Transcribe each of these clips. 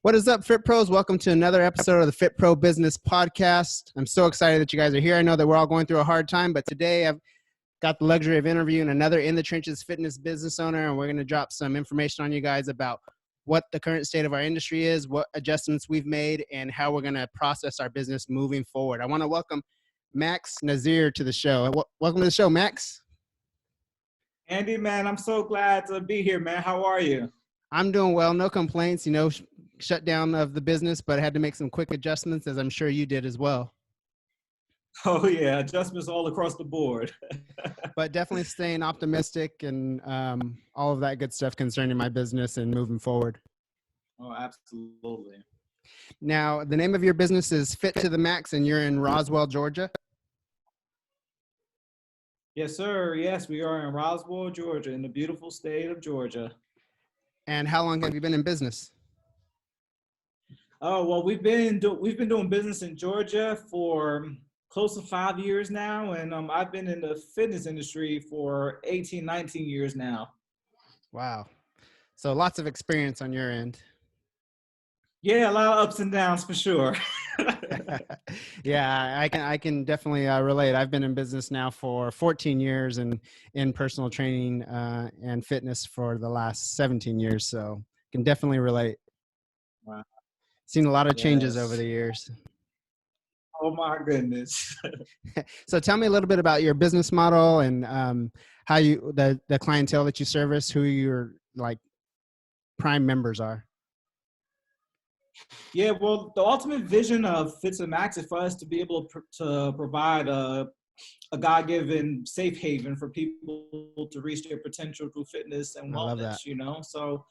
What is up, Fit Pros? Welcome to another episode of the Fit Pro Business Podcast. I'm so excited that you guys are here. I know that we're all going through a hard time, but today I've got the luxury of interviewing another in the trenches fitness business owner, and we're going to drop some information on you guys about what the current state of our industry is, what adjustments we've made, and how we're going to process our business moving forward. I want to welcome Max Nazir to the show. Welcome to the show, Max. Andy, man, I'm so glad to be here, man. How are you? I'm doing well, no complaints, shutdown of the business, but I had to make some quick adjustments, as I'm sure you did as well. Oh yeah, adjustments all across the board. But definitely staying optimistic and all of that good stuff concerning my business and moving forward. Oh, absolutely. Now, the name of your business is Fit to the Max, and you're in Roswell, Georgia? Yes, sir. Yes, we are in Roswell, Georgia, in the beautiful state of Georgia. And how long have you been in business? Oh, well, we've been doing business in Georgia for close to 5 years now, and I've been in the fitness industry for 18, 19 years now. Wow. So lots of experience on your end. Yeah, a lot of ups and downs for sure. Yeah, I can definitely relate. I've been in business now for 14 years and in personal training and fitness for the last 17 years. So can definitely relate. Wow. Seen a lot of changes over the years. Oh my goodness. So tell me a little bit about your business model and how the clientele that you service, who your prime members are. Yeah, well, the ultimate vision of Fits and Max is for us to be able to provide a God-given safe haven for people to reach their potential through fitness and wellness, So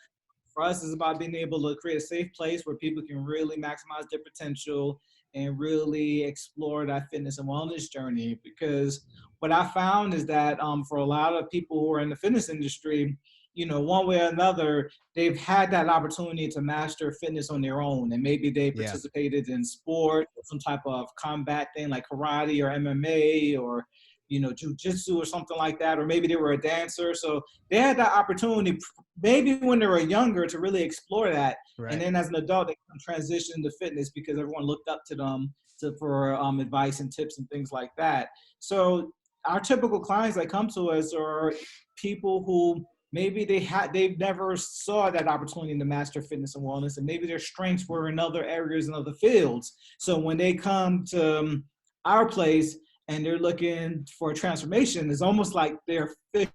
for us, it's about being able to create a safe place where people can really maximize their potential and really explore that fitness and wellness journey. Because what I found is that for a lot of people who are in the fitness industry, one way or another, they've had that opportunity to master fitness on their own. And maybe they participated in sport, some type of combat thing like karate or MMA or, jujitsu or something like that. Or maybe they were a dancer. So they had that opportunity, maybe when they were younger, to really explore that. Right. And then as an adult, they can transition to fitness because everyone looked up to them for advice and tips and things like that. So our typical clients that come to us are people who maybe they've never saw that opportunity to master fitness and wellness, and maybe their strengths were in other areas and other fields. So when they come to our place and they're looking for a transformation, it's almost like they're fish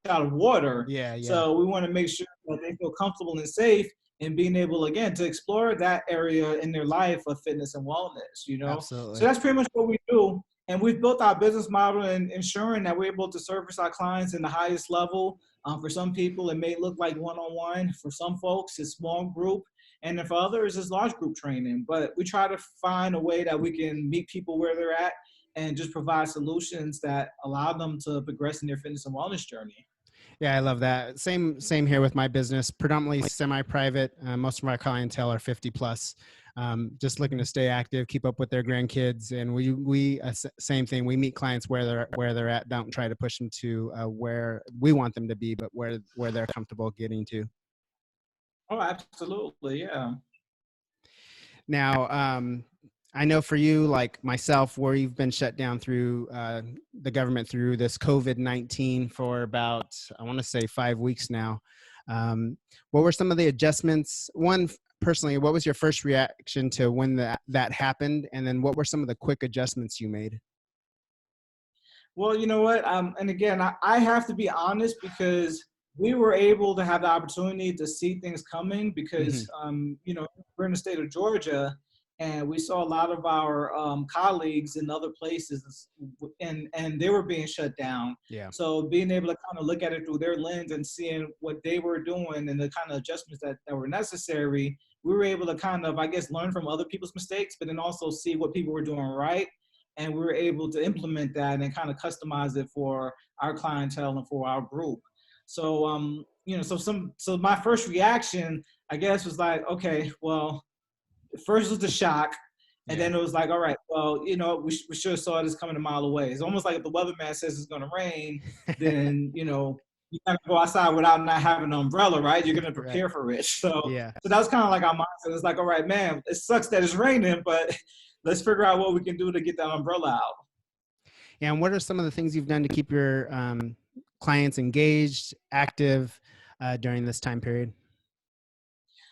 out of water. Yeah. So we want to make sure that they feel comfortable and safe and being able, again, to explore that area in their life of fitness and wellness, Absolutely. So that's pretty much what we do. And we've built our business model in ensuring that we're able to service our clients in the highest level. For some people, it may look like one-on-one. For some folks, it's small group. And then for others, it's large group training. But we try to find a way that we can meet people where they're at and just provide solutions that allow them to progress in their fitness and wellness journey. Yeah, I love that. Same here with my business, predominantly semi-private. Most of our clientele are 50 plus, just looking to stay active, keep up with their grandkids. And we same thing. We meet clients where they're at. Don't try to push them to where we want them to be, but where they're comfortable getting to. Oh, absolutely. Yeah. Now, I know for you, like myself, where you've been shut down through the government through this COVID-19 for about, I want to say 5 weeks now. What were some of the adjustments? One, personally, what was your first reaction to when that happened? And then what were some of the quick adjustments you made? Well, you know what? And again, I have to be honest because we were able to have the opportunity to see things coming because, we're in the state of Georgia. And we saw a lot of our colleagues in other places and they were being shut down. Yeah. So being able to kind of look at it through their lens and seeing what they were doing and the kind of adjustments that were necessary, we were able to kind of, I guess, learn from other people's mistakes, but then also see what people were doing right. And we were able to implement that and kind of customize it for our clientele and for our group. So, so my first reaction, I guess, was like, okay, well, first was the shock, and then it was like, all right, well, we should have saw this coming a mile away. It's almost like if the weatherman says it's going to rain, then, you gotta go outside without not having an umbrella, right? You're gonna Right. prepare for it. So Yeah. so that was kind of like our mindset. It's like, all right, man, it sucks that it's raining, but let's figure out what we can do to get that umbrella out. And what are some of the things you've done to keep your clients engaged, active during this time period?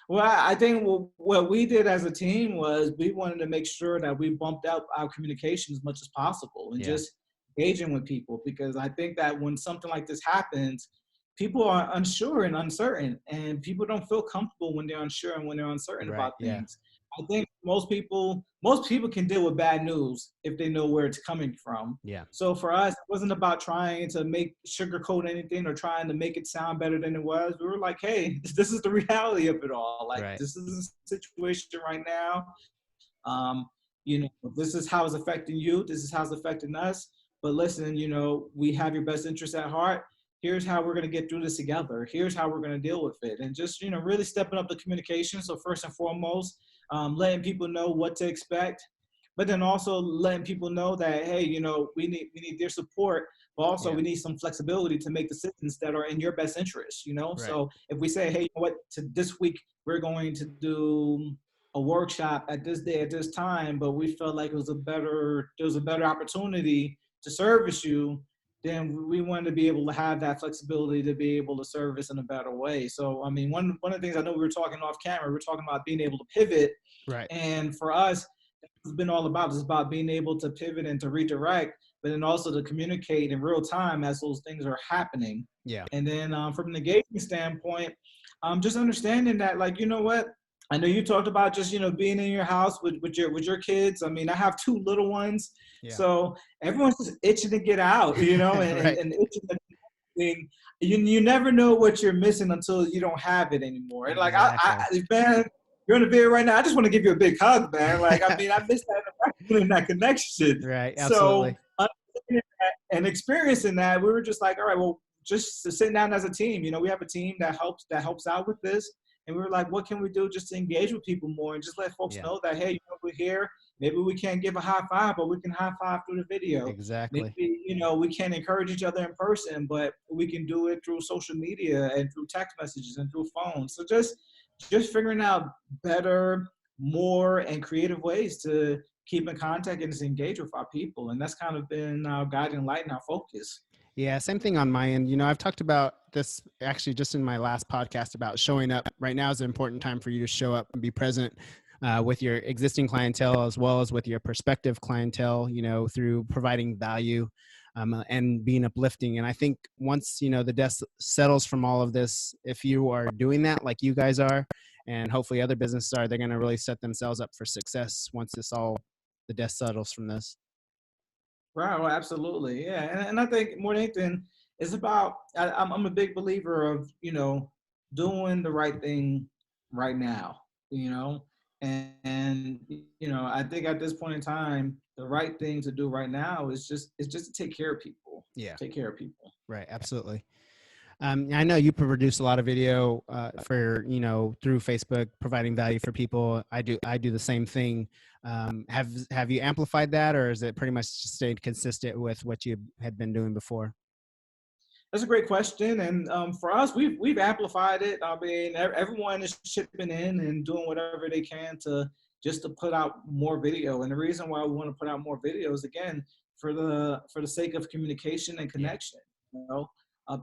Well, I think what we did as a team was we wanted to make sure that we bumped up our communication as much as possible and Yeah. just engaging with people, because I think that when something like this happens, people are unsure and uncertain, and people don't feel comfortable when they're unsure and when they're uncertain Right. about Yeah. things. I think most people can deal with bad news if they know where it's coming from. Yeah. So for us, it wasn't about trying to make sugarcoat anything or trying to make it sound better than it was. We were like, hey, this is the reality of it all. Like, Right. this is the situation right now. Um, this is how it's affecting you. This is how it's affecting us. But listen, we have your best interests at heart. Here's how we're going to get through this together. Here's how we're going to deal with it. And just, really stepping up the communication. So first and foremost, letting people know what to expect, but then also letting people know that, hey, we need their support, but also Yeah. we need some flexibility to make decisions that are in your best interest. Right. So if we say, hey, you know what, this week we're going to do a workshop at this day at this time, but we felt like there was a better opportunity to service you, then we wanted to be able to have that flexibility to be able to service in a better way. So, I mean, one of the things, I know we were talking off camera, we were talking about being able to pivot. Right. And for us, it's been all about, it's about being able to pivot and to redirect, but then also to communicate in real time as those things are happening. Yeah. And then from an engagement standpoint, just understanding that, like, you know what, I know you talked about just, being in your house with your kids. I mean, I have two little ones, Yeah. so everyone's just itching to get out, Right. and itching to, thing. You never know what you're missing until you don't have it anymore. And like, Exactly. man, you're in the bed right now. I just want to give you a big hug, man. Like, I mean, I miss that interaction and that connection. Right. So Absolutely. understanding that and experiencing that, we were just like, all right, well, just sitting down as a team. We have a team that helps out with this. And we were like, what can we do just to engage with people more and just let folks Yeah. know that, hey, we're here. Maybe we can't give a high five, but we can high five through the video. Exactly. Maybe, we can't encourage each other in person, but we can do it through social media and through text messages and through phones. So just figuring out better, more, and creative ways to keep in contact and to engage with our people. And that's kind of been our guiding light and our focus. Yeah, same thing on my end. I've talked about this actually just in my last podcast about showing up. Right now is an important time for you to show up and be present with your existing clientele as well as with your prospective clientele, through providing value and being uplifting. And I think once, the dust settles from all of this, if you are doing that like you guys are, and hopefully other businesses are, they're going to really set themselves up for success once the dust settles from this. Right. Well, absolutely. Yeah. And I think more than anything, it's about, I'm a big believer of, doing the right thing right now, and, I think at this point in time, the right thing to do right now is just to take care of people. Yeah. Take care of people. Right. Absolutely. I know you produce a lot of video for, through Facebook, providing value for people. I do the same thing. Have you amplified that, or is it pretty much just stayed consistent with what you had been doing before? That's a great question, and for us, we've amplified it. I mean, everyone is chipping in and doing whatever they can to put out more video. And the reason why we want to put out more videos, again, for the sake of communication and Yeah. connection.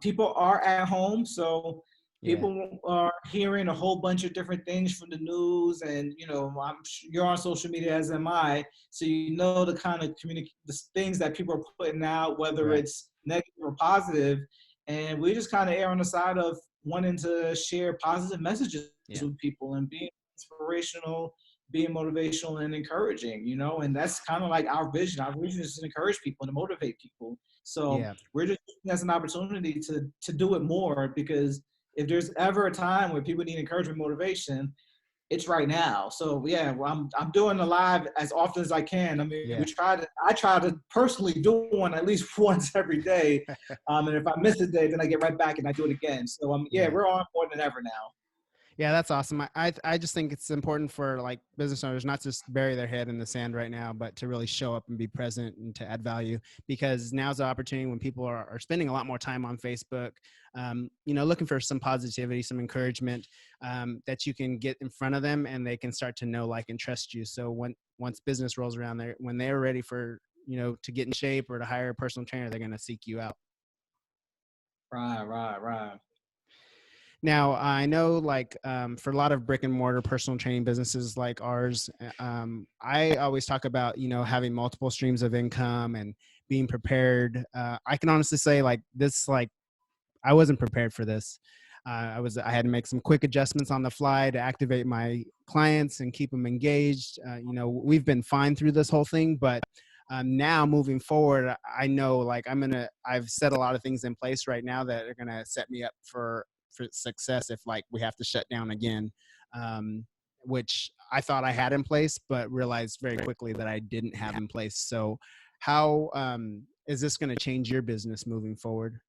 People are at home, so Yeah. people are hearing a whole bunch of different things from the news, and you're on social media, as am I, so the kind of the things that people are putting out, whether Right. it's negative or positive, and we just kind of err on the side of wanting to share positive messages Yeah. with people and being inspirational, being motivational and encouraging, and that's kind of like our vision. Our vision is to encourage people and to motivate people. So Yeah. we're just using it as an opportunity to do it more, because if there's ever a time where people need encouragement, motivation, it's right now. So yeah, well, I'm doing the live as often as I can. I mean, Yeah. I try to personally do one at least once every day. And if I miss a day, then I get right back and I do it again. So yeah, Yeah. we're on more than ever now. Yeah, that's awesome. I just think it's important for like business owners not to just bury their head in the sand right now, but to really show up and be present and to add value, because now's the opportunity when people are spending a lot more time on Facebook, looking for some positivity, some encouragement, that you can get in front of them and they can start to know, like, and trust you. So once business rolls around there, when they're ready for, to get in shape or to hire a personal trainer, they're going to seek you out. Right. Now, I know, like, for a lot of brick and mortar personal training businesses like ours, I always talk about, having multiple streams of income and being prepared. I can honestly say, like, this, like, I wasn't prepared for this. I had to make some quick adjustments on the fly to activate my clients and keep them engaged. We've been fine through this whole thing, but now moving forward, I know, like, I've set a lot of things in place right now that are gonna set me up for success if, like, we have to shut down again. Which I thought I had in place, but realized very quickly that I didn't have in place. So, how is this going to change your business moving forward?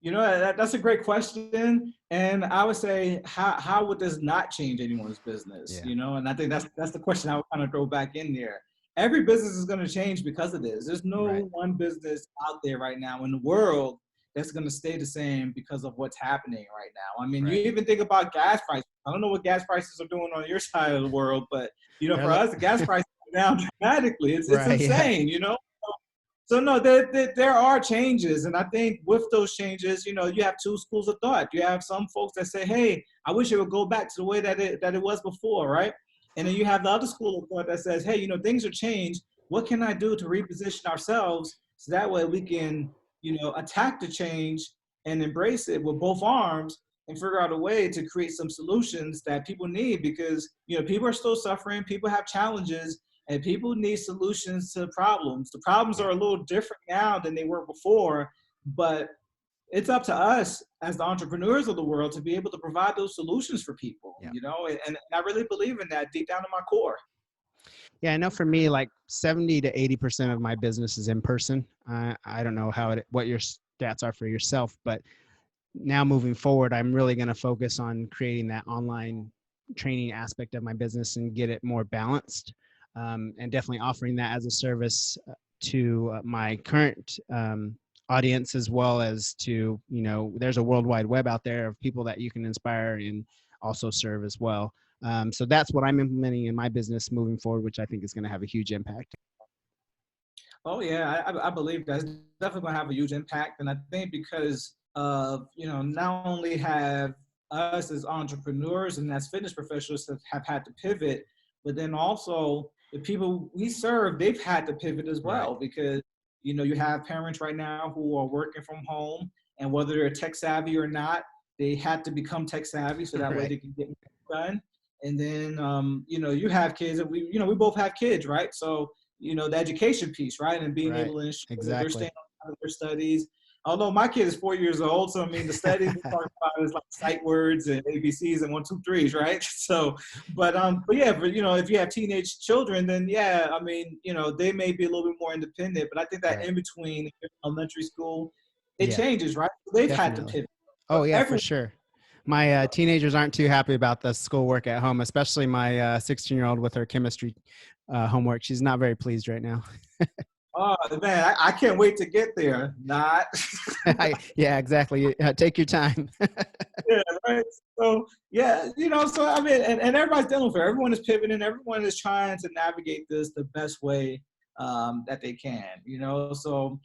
That's a great question, and I would say, how would this not change anyone's business? Yeah. And I think that's the question I would kind of throw back in there. Every business is going to change because of this. There's Right. no one business out there right now in the world that's going to stay the same because of what's happening right now. I mean, you Right. even think about gas prices. I don't know what gas prices are doing on your side of the world, but They're for look us, the gas prices are down dramatically. It's right. Yeah. insane. So no, there are changes, and I think with those changes, you have two schools of thought. You have some folks that say, "Hey, I wish it would go back to the way that it was before," right? And then you have the other school of thought that says, "Hey, things are changed. What can I do to reposition ourselves so that way we can, attack the change and embrace it with both arms and figure out a way to create some solutions that people need because people are still suffering, people have challenges." And people need solutions to problems. The problems Yeah. are a little different now than they were before, but it's up to us as the entrepreneurs of the world to be able to provide those solutions for people, Yeah. and I really believe in that deep down in my core. Yeah. I know for me, like 70 to 80% of my business is in person. I don't know what your stats are for yourself, but now moving forward, I'm really going to focus on creating that online training aspect of my business and get it more balanced, and definitely offering that as a service to my current audience, as well as to, there's a world wide web out there of people that you can inspire and also serve as well. So that's what I'm implementing in my business moving forward, which I think is going to have a huge impact. Oh yeah, I believe that's definitely going to have a huge impact, and I think because of not only have us as entrepreneurs and as fitness professionals have had to pivot, but then also the people we serve, they've had to pivot as Right. well because you have parents right now who are working from home, and whether they're tech savvy or not, they had to become tech savvy so that way Right. they can get more done. And then you have kids, and we both have kids, right? So the education piece, right? And being Right. able to ensure that they're Exactly. staying on top of their studies. Although my kid is 4 years old, so I mean the studies we talk about is like sight words and ABCs and 1, 2, 3s, right? So, but yeah, but if you have teenage children, then yeah, I mean, they may be a little bit more independent, but I think that Right. in between elementary school, it Yeah. changes, right? They've had to Definitely. pivot. Oh yeah, for Everyone. sure. My teenagers aren't too happy about the schoolwork at home, especially my 16-year-old with her chemistry homework. She's not very pleased right now. Oh man, I can't wait to get there. Not. Yeah, exactly. Take your time. Yeah, right. So yeah, so I mean, and everybody's dealing with it. Everyone is pivoting. Everyone is trying to navigate this the best way that they can. So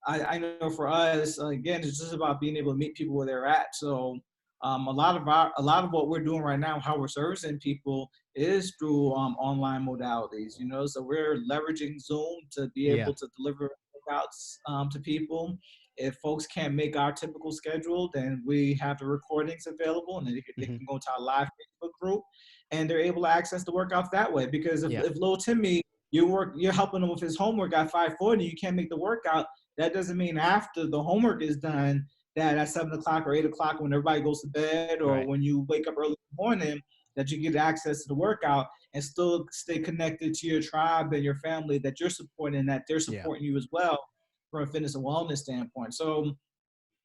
I know for us, again, it's just about being able to meet people where they're at. So a lot of what we're doing right now, how we're servicing people, is through online modalities. So we're leveraging Zoom to be Yeah. able to deliver workouts to people. If folks can't make our typical schedule, then we have the recordings available, and they Hmm. can go to our live Facebook group, and they're able to access the workouts that way. Because if, Yeah. if little Timmy, you're helping him with his homework at 5:40, you can't make the workout. That doesn't mean after the homework is done that at 7 o'clock or 8 o'clock when everybody goes to bed or Right. when you wake up early in the morning that you get access to the workout and still stay connected to your tribe and your family that you're supporting, that they're Yeah. supporting you as well from a fitness and wellness standpoint. So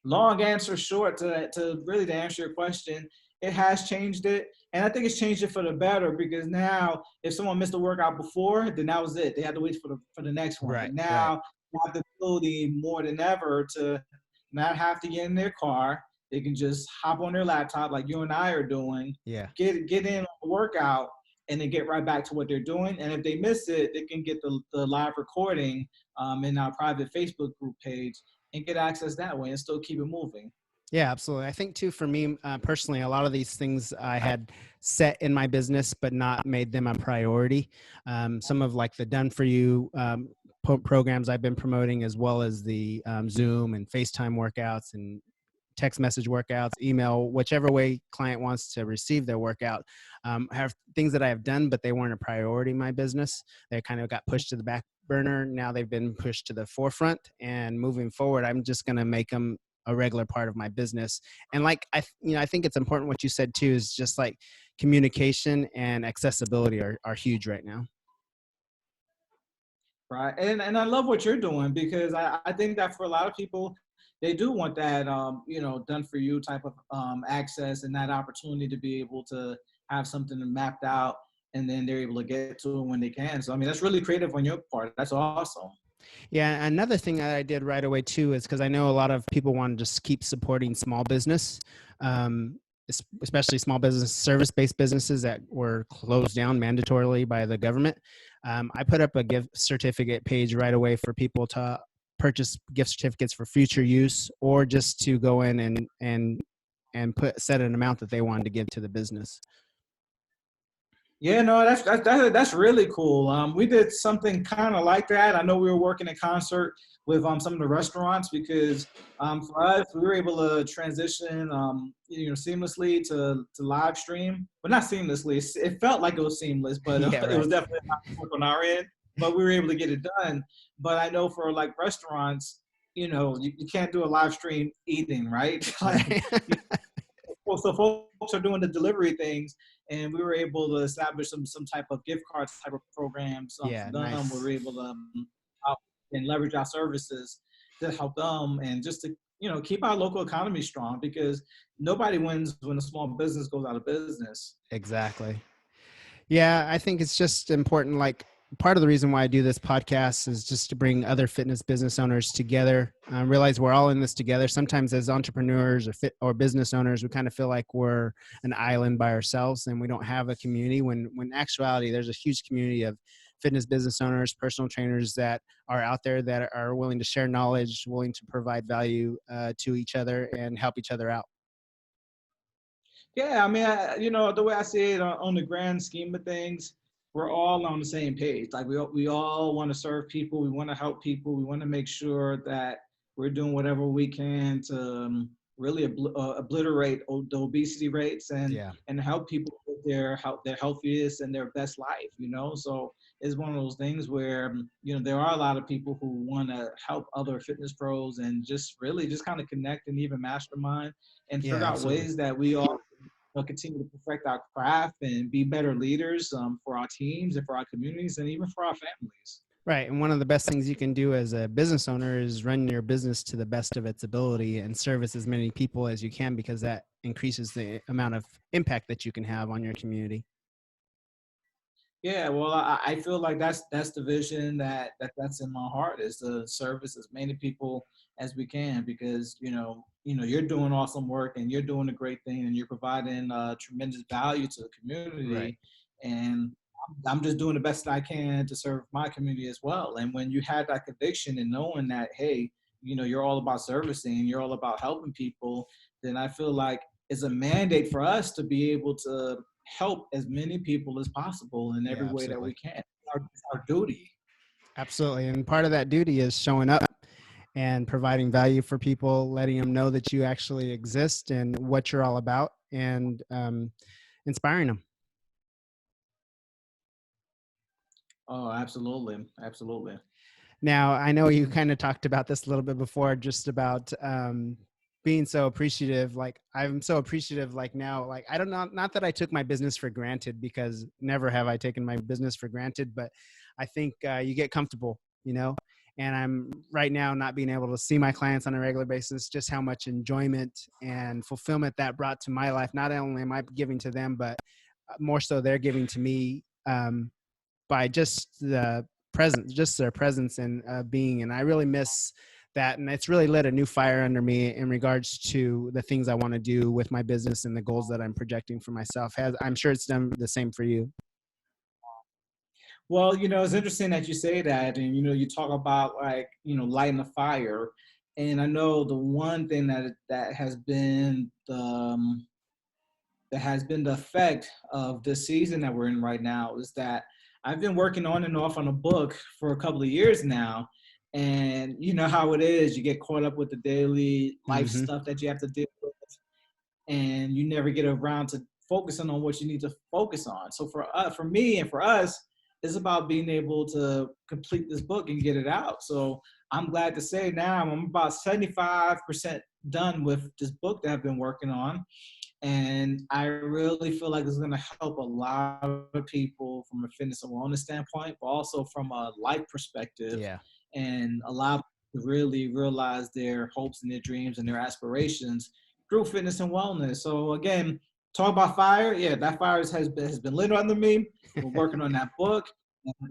long answer short to really to answer your question, it has changed it. And I think it's changed it for the better because now if someone missed a workout before, then that was it. They had to wait for the next one. Right. But Right. now they have the ability more than ever to not have to get in their car. They can just hop on their laptop like you and I are doing, Yeah. get in on the workout, and then get right back to what they're doing. And if they miss it, they can get the live recording in our private Facebook group page and get access that way and still keep it moving. Yeah, absolutely. I think too, for me personally, a lot of these things I had set in my business, but not made them a priority. Some of like the done for you programs I've been promoting, as well as the Zoom and FaceTime workouts and text message workouts, email, whichever way client wants to receive their workout. Have things that I have done, but they weren't a priority in my business. They kind of got pushed to the back burner. Now they've been pushed to the forefront, and moving forward, I'm just going to make them a regular part of my business. And like, I think it's important what you said too, is just like communication and accessibility are huge right now. Right. And I love what you're doing because I think that for a lot of people, they do want that, done for you type of access and that opportunity to be able to have something mapped out and then they're able to get to it when they can. So, I mean, that's really creative on your part. That's awesome. Yeah, another thing that I did right away too is because I know a lot of people want to just keep supporting small business, um, especially small business service-based businesses that were closed down mandatorily by the government. I put up a gift certificate page right away for people to purchase gift certificates for future use, or just to go in and set an amount that they wanted to give to the business. Yeah, no, that's really cool. We did something kind of like that. I know we were working in concert with some of the restaurants because for us, we were able to transition, seamlessly to live stream, but not seamlessly. It felt like it was seamless, but Yeah, it right. was definitely not work on our end. But we were able to get it done. But I know for like restaurants, you can't do a live stream eating, right? Like, Right. so folks are doing the delivery things, and we were able to establish some type of gift card type of programs for Yeah, them. We nice. were able to and leverage our services to help them and just to keep our local economy strong because nobody wins when a small business goes out of business. Exactly. Yeah, I think it's just important. Like, part of the reason why I do this podcast is just to bring other fitness business owners together. Realize we're all in this together. Sometimes as entrepreneurs or business owners, we kind of feel like we're an island by ourselves and we don't have a community. When in actuality, there's a huge community of fitness business owners, personal trainers that are out there that are willing to share knowledge, willing to provide value to each other and help each other out. Yeah, I mean, the way I see it on the grand scheme of things, we're all on the same page. Like we all want to serve people, we want to help people, we want to make sure that we're doing whatever we can to really obliterate the obesity rates Yeah, and help people with their healthiest and their best life. So it's one of those things where there are a lot of people who want to help other fitness pros and just really just kind of connect and even mastermind and yeah, figure out absolutely. ways that we all continue to perfect our craft and be better leaders for our teams and for our communities and even for our families. Right. And one of the best things you can do as a business owner is run your business to the best of its ability and service as many people as you can, because that increases the amount of impact that you can have on your community. Yeah, well, I feel like that's the vision that's in my heart is to service as many people as we can because you're doing awesome work and you're doing a great thing and you're providing tremendous value to the Right. community and I'm just doing the best I can to serve my community as well. And when you have that conviction and knowing that hey, you're all about servicing, you're all about helping people, then I feel like it's a mandate for us to be able to help as many people as possible in every Yeah, way that we absolutely. can. It's our duty. Absolutely. And part of that duty is showing up and providing value for people, letting them know that you actually exist and what you're all about, and inspiring them. Oh, absolutely, absolutely. Now, I know you kind of talked about this a little bit before, just about being so appreciative. Like, I'm so appreciative, like now, like, I don't know, not that I took my business for granted, because never have I taken my business for granted, but I think you get comfortable, And I'm right now not being able to see my clients on a regular basis, just how much enjoyment and fulfillment that brought to my life. Not only am I giving to them, but more so they're giving to me by just their presence and being. And I really miss that. And it's really lit a new fire under me in regards to the things I want to do with my business and the goals that I'm projecting for myself. I'm sure it's done the same for you. Well, it's interesting that you say that, and you talk about like lighting a fire, and I know the one thing that has been the effect of this season that we're in right now is that I've been working on and off on a book for a couple of years now. And you know how it is, you get caught up with the daily life stuff that you have to deal with, and you never get around to focusing on what you need to focus on. So for me and for us, it's about being able to complete this book and get it out. So I'm glad to say now I'm about 75% done with this book that I've been working on. And I really feel like it's going to help a lot of people from a fitness and wellness standpoint, but also from a life perspective. Yeah. And allow them to really realize their hopes and their dreams and their aspirations through fitness and wellness. So again, talk about fire. Yeah, that fire has been lit under me. We're working on that book,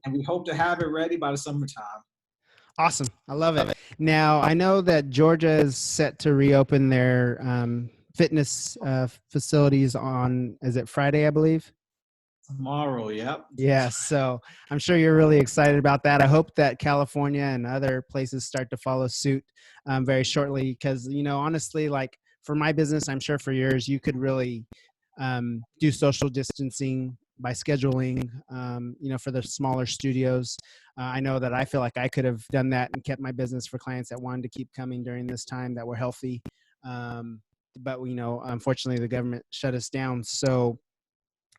and we hope to have it ready by the summertime. Awesome. I love it. Now, I know that Georgia is set to reopen their fitness facilities on, is it Friday, I believe? Tomorrow, yep. Yeah, so I'm sure you're really excited about that. I hope that California and other places start to follow suit very shortly because, honestly, like for my business, I'm sure for yours, you could really do social distancing by scheduling, for the smaller studios. I know that I feel like I could have done that and kept my business for clients that wanted to keep coming during this time that were healthy. But, unfortunately, the government shut us down. So,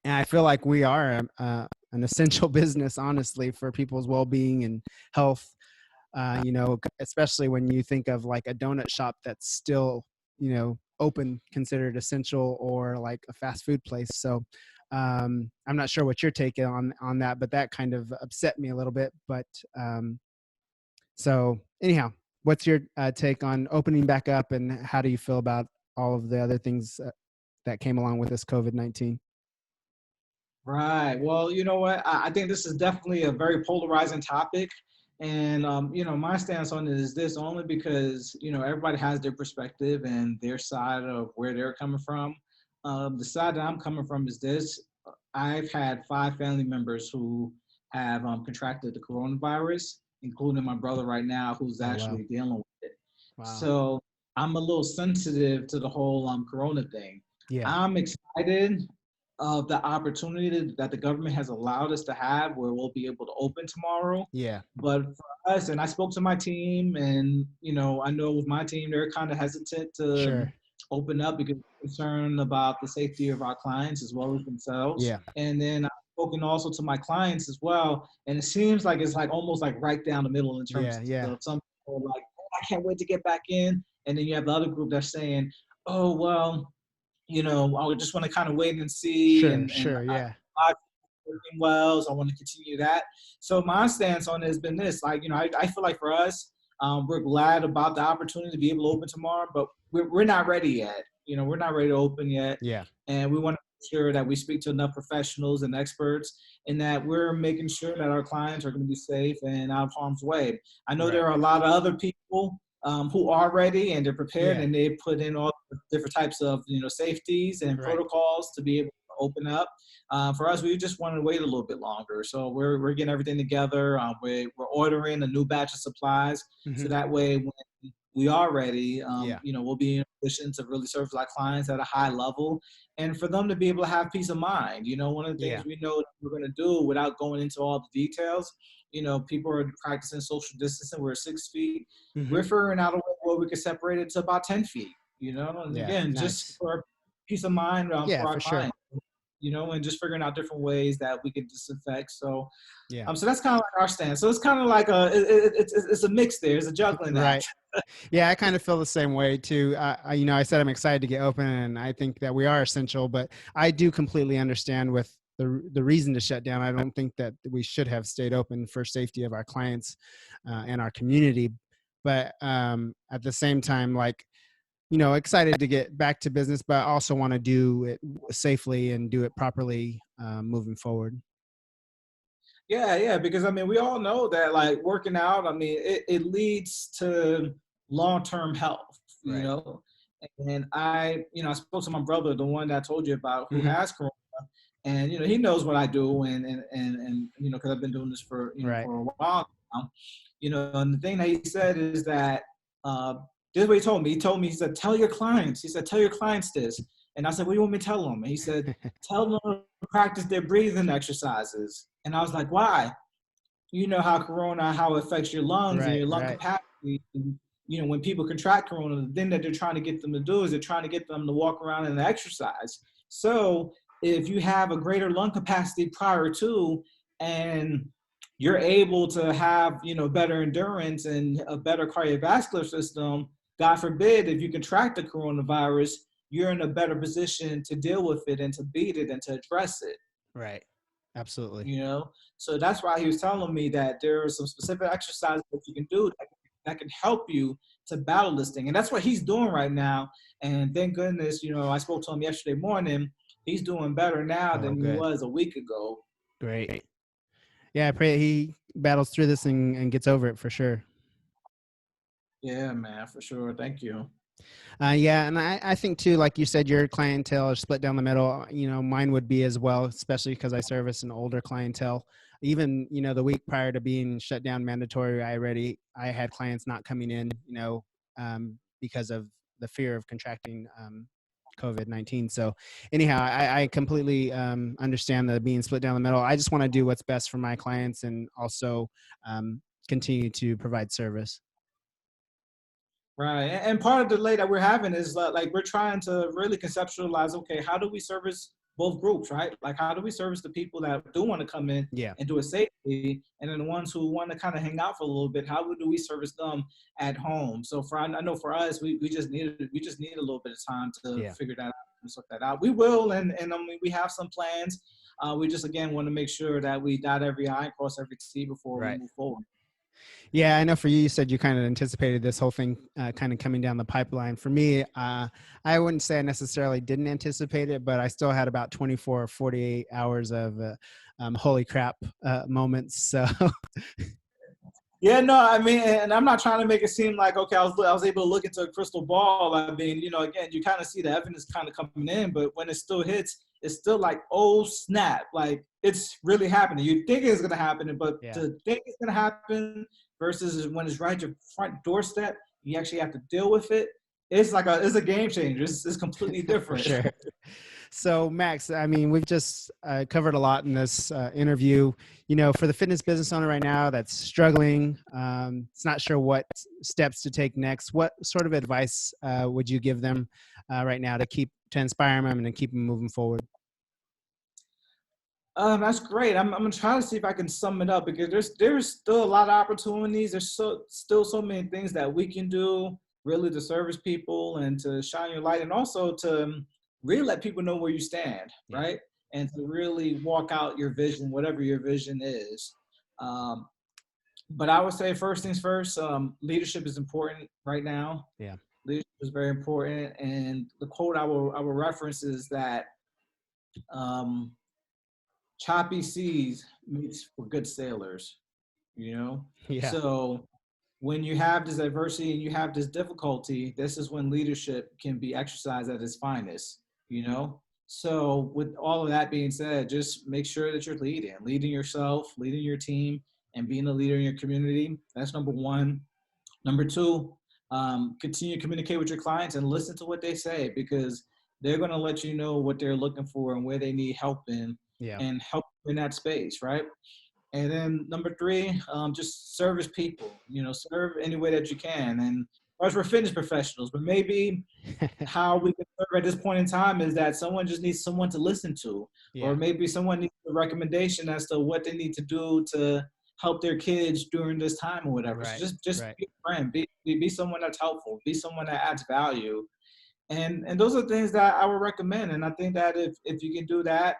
and I feel like we are an essential business, honestly, for people's well-being and health. Especially when you think of like a donut shop that's still, open, considered essential, or like a fast food place. So I'm not sure what your take on that, but that kind of upset me a little bit. But so anyhow, what's your take on opening back up, and how do you feel about all of the other things that came along with this COVID-19? Right. Well, you know what? I think this is definitely a very polarizing topic. And, my stance on it is this only because, everybody has their perspective and their side of where they're coming from. The side that I'm coming from is this. I've had 5 family members who have contracted the coronavirus, including my brother right now, who's actually dealing with it. Wow. So I'm a little sensitive to the whole Corona thing. Yeah. I'm excited of the opportunity that the government has allowed us to have where we'll be able to open tomorrow. Yeah. But for us, and I spoke to my team, and I know with my team, they're kind of hesitant to open up because they're concerned about the safety of our clients as well as themselves. Yeah. And then I've spoken also to my clients as well. And it seems like it's like almost like right down the middle in terms of some people are like, oh, I can't wait to get back in. And then you have the other group that's saying, oh, well, I just want to kind of wait and see. Yeah. I'm working well, so I want to continue that. So my stance on it has been this, like, I feel like for us, we're glad about the opportunity to be able to open tomorrow, but we're not ready yet. We're not ready to open yet. Yeah. And we want to make sure that we speak to enough professionals and experts, and that we're making sure that our clients are going to be safe and out of harm's way. I know there are a lot of other people who are ready and they're prepared, and they put in all different types of safeties and protocols to be able to open up. For us, we just wanted to wait a little bit longer, so we're getting everything together. We're ordering a new batch of supplies, so that way when we are ready, we'll be in a position to really serve our clients at a high level, and for them to be able to have peace of mind. One of the things we know that we're going to do, without going into all the details, people are practicing social distancing. We're 6 feet. We're figuring out a way where we can separate it to about 10 feet, and again, just for peace of mind for our clients, and just figuring out different ways that we can disinfect. So, so that's kind of like our stance. So it's kind of like it's a mix there. It's a juggling act. Yeah, I kind of feel the same way too. I said I'm excited to get open, and I think that we are essential, but I do completely understand with the reason to shut down. I don't think that we should have stayed open for safety of our clients and our community. But at the same time, like, excited to get back to business, but I also want to do it safely and do it properly moving forward. Yeah, because I mean, we all know that like working out, I mean, it leads to long-term health, Right. And I spoke to my brother, the one that I told you about, who Hmm. has corona, and he knows what I do, and because I've been doing this for Right. for a while now, and the thing that he said is that uh, this is what he told me. He told me, he said, tell your clients. He said, tell your clients this, and I said, what do you want me to tell them? And he said, tell them to practice their breathing exercises. And I was like, why? You know how corona, how it affects your lungs and Right. your lung Right. capacity. And, when people contract corona, the thing that they're trying to get them to do is they're trying to get them to walk around and exercise. So if you have a greater lung capacity prior to, and you're able to have, better endurance and a better cardiovascular system, God forbid, if you contract the coronavirus, you're in a better position to deal with it and to beat it and to address it. Right. Absolutely. So that's why he was telling me that there are some specific exercises that you can do that can help you to battle this thing. And that's what he's doing right now. And thank goodness, I spoke to him yesterday morning. He's doing better now Oh, than he good. was a week ago. Great. Yeah, I pray he battles through this and gets over it for sure. Yeah, man, for sure. Thank you. Yeah, and I think too, like you said, your clientele is split down the middle. Mine would be as well, especially because I service an older clientele. Even the week prior to being shut down mandatory, I had clients not coming in, because of the fear of contracting COVID-19. So anyhow, I completely understand the being split down the middle. I just want to do what's best for my clients and also continue to provide service. Right. And part of the delay that we're having is like we're trying to really conceptualize, okay, how do we service both groups, right? Like how do we service the people that do want to come in Yeah. and do it safely, and then the ones who want to kind of hang out for a little bit, how do we service them at home? So I know for us, we just need a little bit of time to Yeah. figure that out and sort that out. We will, and I mean we have some plans. We just again want to make sure that we dot every I and cross every T before we Right. move forward. Yeah, I know for you, you said you kind of anticipated this whole thing kind of coming down the pipeline. For me, I wouldn't say I necessarily didn't anticipate it, but I still had about 24 or 48 hours of holy crap moments. So, Yeah, no, I mean, and I'm not trying to make it seem like, okay, I was able to look into a crystal ball. I mean, again, you kind of see the evidence kind of coming in, but when it still hits, it's still like, oh snap, like it's really happening. You think it's gonna happen, but yeah, to think it's gonna happen versus when it's right at your front doorstep, you actually have to deal with it. It's a game changer. It's completely for different. sure. So, Max, I mean, we've just covered a lot in this interview. For the fitness business owner right now that's struggling, it's not sure what steps to take next. What sort of advice would you give them right now to inspire them and to keep them moving forward? That's great. I'm gonna try to see if I can sum it up because there's still a lot of opportunities. There's still so many things that we can do really to service people and to shine your light and also to really let people know where you stand, Yeah. right? And to really walk out your vision, whatever your vision is. Um, but I would say first things first, leadership is important right now. Yeah. Leadership is very important. And the quote I will reference is that um, choppy seas makes for good sailors, you know? Yeah. So when you have this adversity and you have this difficulty, this is when leadership can be exercised at its finest, you know? So with all of that being said, just make sure that you're leading yourself, leading your team, and being a leader in your community. That's number one. Number two, continue to communicate with your clients and listen to what they say because they're going to let you know what they're looking for and where they need help in Yeah. and help in that space, right? And then number three, just service people, serve any way that you can. And as we're fitness professionals, but maybe how we can serve at this point in time is that someone just needs someone to listen to, or Yeah. maybe someone needs a recommendation as to what they need to do to help their kids during this time or whatever. So Right. just Right. be a friend, be someone that's helpful, be someone that adds value. And those are things that I would recommend. And I think that if you can do that,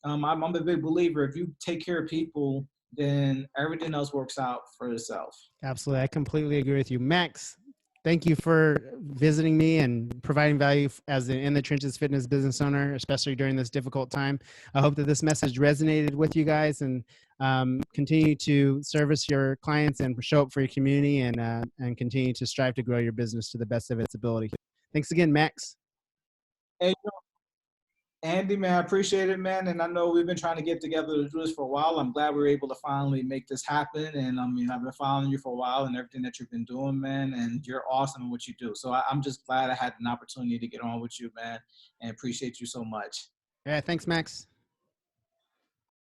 I'm a big believer. If you take care of people, then everything else works out for itself. Absolutely. I completely agree with you. Max, thank you for visiting me and providing value as an In the Trenches fitness business owner, especially during this difficult time. I hope that this message resonated with you guys, and continue to service your clients and show up for your community, and continue to strive to grow your business to the best of its ability. Thanks again, Max. Hey, Andy, man, I appreciate it, man. And I know we've been trying to get together to do this for a while. I'm glad we were able to finally make this happen. And I mean, I've been following you for a while and everything that you've been doing, man. And you're awesome at what you do. So I'm just glad I had an opportunity to get on with you, man. And appreciate you so much. Yeah, thanks, Max.